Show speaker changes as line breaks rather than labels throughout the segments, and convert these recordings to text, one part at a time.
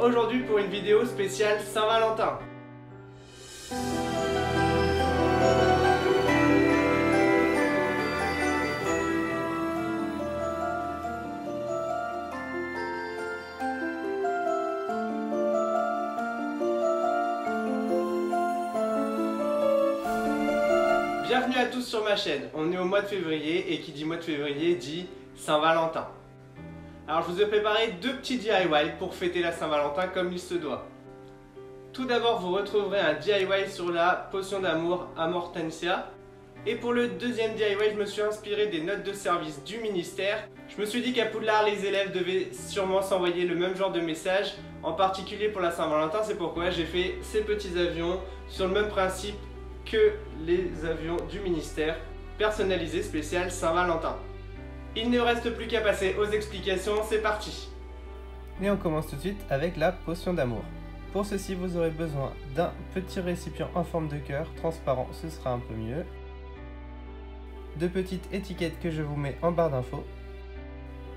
aujourd'hui pour une vidéo spéciale Saint-Valentin. Bienvenue à tous sur ma chaîne. On est au mois de février et qui dit mois de février dit Saint-Valentin. Alors je vous ai préparé deux petits DIY pour fêter la Saint-Valentin comme il se doit. Tout d'abord vous retrouverez un DIY sur la potion d'amour Amortensia. Et pour le deuxième DIY je me suis inspiré des notes de service du ministère. Je me suis dit qu'à Poudlard les élèves devaient sûrement s'envoyer le même genre de message. En particulier pour la Saint-Valentin, c'est pourquoi j'ai fait ces petits avions sur le même principe que les avions du ministère, personnalisés spécial Saint-Valentin. Il ne reste plus qu'à passer aux explications, c'est parti. Et on commence tout de suite avec la potion d'amour. Pour ceci, vous aurez besoin d'un petit récipient en forme de cœur, transparent, ce sera un peu mieux. De petites étiquettes que je vous mets en barre d'infos.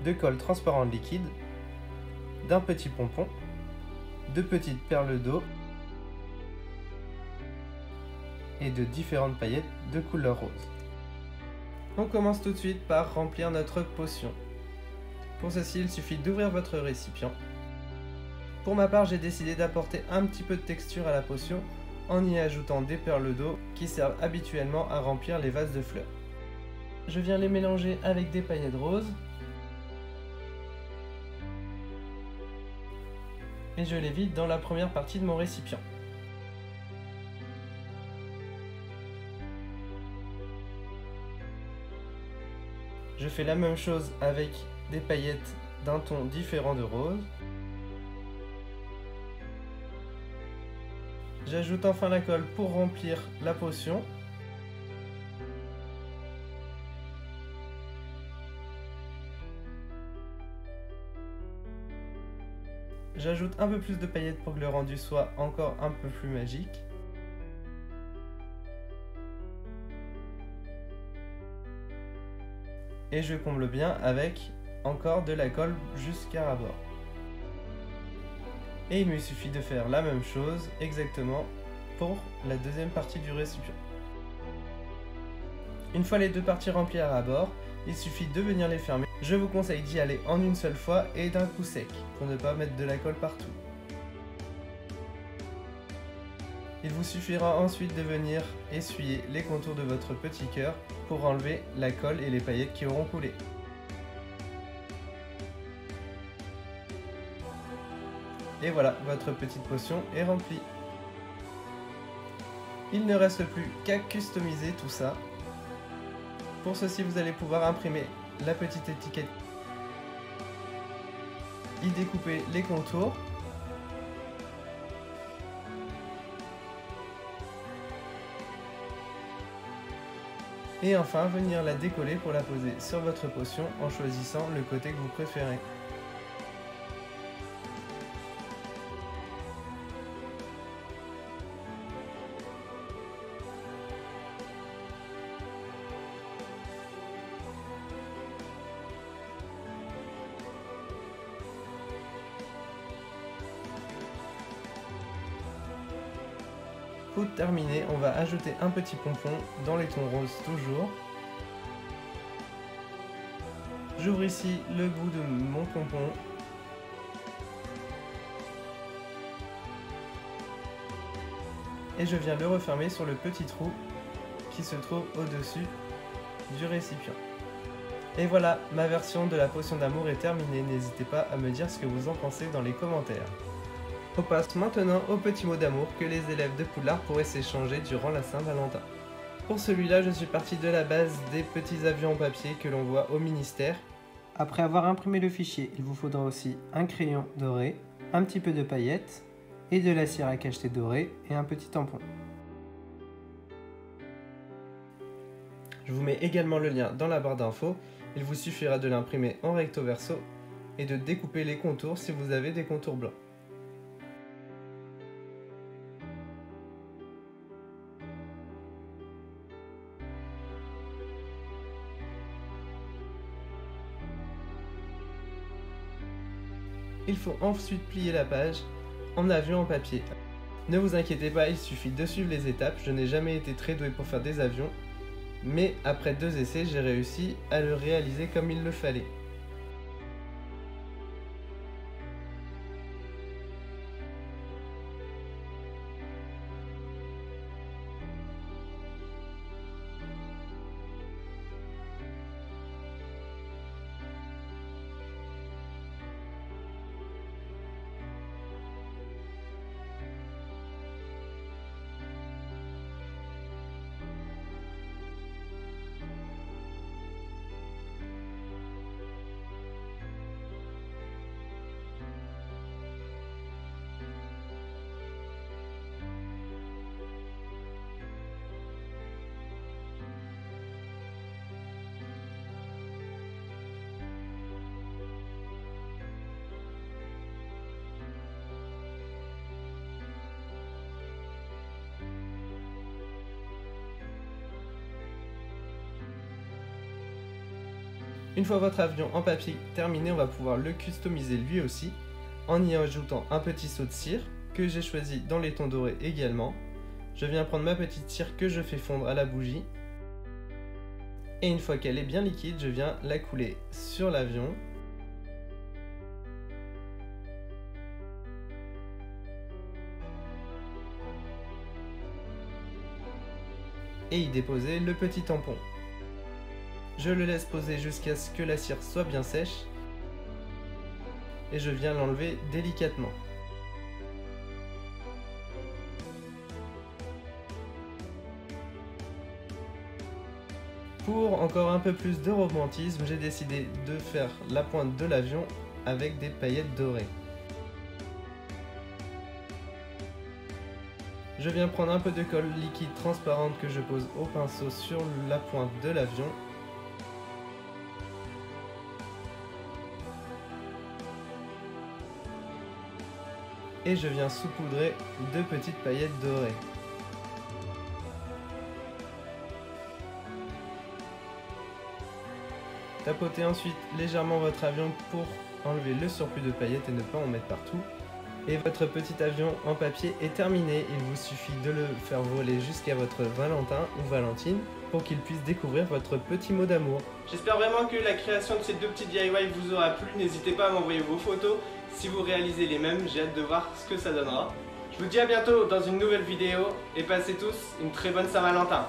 De colle transparent liquide. D'un petit pompon. De petites perles d'eau. Et de différentes paillettes de couleur rose. On commence tout de suite par remplir notre potion. Pour ceci, il suffit d'ouvrir votre récipient. Pour ma part, j'ai décidé d'apporter un petit peu de texture à la potion en y ajoutant des perles d'eau qui servent habituellement à remplir les vases de fleurs. Je viens les mélanger avec des paillettes roses et je les vide dans la première partie de mon récipient. Je fais la même chose avec des paillettes d'un ton différent de rose. J'ajoute enfin la colle pour remplir la potion. J'ajoute un peu plus de paillettes pour que le rendu soit encore un peu plus magique. Et je comble bien avec encore de la colle jusqu'à ras-bord. Et il me suffit de faire la même chose exactement pour la deuxième partie du récipient. Une fois les deux parties remplies à ras-bord, il suffit de venir les fermer. Je vous conseille d'y aller en une seule fois et d'un coup sec pour ne pas mettre de la colle partout. Il vous suffira ensuite de venir essuyer les contours de votre petit cœur pour enlever la colle et les paillettes qui auront coulé. Et voilà, votre petite potion est remplie. Il ne reste plus qu'à customiser tout ça. Pour ceci, vous allez pouvoir imprimer la petite étiquette, y découper les contours. Et enfin, venir la décoller pour la poser sur votre potion en choisissant le côté que vous préférez. Pour terminer, on va ajouter un petit pompon dans les tons roses toujours. J'ouvre ici le bout de mon pompon. Et je viens le refermer sur le petit trou qui se trouve au-dessus du récipient. Et voilà, ma version de la potion d'amour est terminée. N'hésitez pas à me dire ce que vous en pensez dans les commentaires. On passe maintenant au petit mot d'amour que les élèves de Poudlard pourraient s'échanger durant la Saint-Valentin. Pour celui-là, je suis parti de la base des petits avions en papier que l'on voit au ministère. Après avoir imprimé le fichier, il vous faudra aussi un crayon doré, un petit peu de paillettes et de la cire à cacheter dorée et un petit tampon. Je vous mets également le lien dans la barre d'infos. Il vous suffira de l'imprimer en recto verso et de découper les contours si vous avez des contours blancs. Il faut ensuite plier la page en avion en papier. Ne vous inquiétez pas, il suffit de suivre les étapes. Je n'ai jamais été très doué pour faire des avions, mais après 2 essais, j'ai réussi à le réaliser comme il le fallait. Une fois votre avion en papier terminé, on va pouvoir le customiser lui aussi en y ajoutant un petit seau de cire que j'ai choisi dans les tons dorés également. Je viens prendre ma petite cire que je fais fondre à la bougie et une fois qu'elle est bien liquide, je viens la couler sur l'avion. Et y déposer le petit tampon. Je le laisse poser jusqu'à ce que la cire soit bien sèche et je viens l'enlever délicatement. Pour encore un peu plus de romantisme, j'ai décidé de faire la pointe de l'avion avec des paillettes dorées. Je viens prendre un peu de colle liquide transparente que je pose au pinceau sur la pointe de l'avion. Et je viens saupoudrer de petites paillettes dorées. Tapotez ensuite légèrement votre avion pour enlever le surplus de paillettes et ne pas en mettre partout. Et votre petit avion en papier est terminé. Il vous suffit de le faire voler jusqu'à votre Valentin ou Valentine pour qu'il puisse découvrir votre petit mot d'amour. J'espère vraiment que la création de ces 2 petits DIY vous aura plu. N'hésitez pas à m'envoyer vos photos si vous réalisez les mêmes. J'ai hâte de voir ce que ça donnera. Je vous dis à bientôt dans une nouvelle vidéo et passez tous une très bonne Saint-Valentin.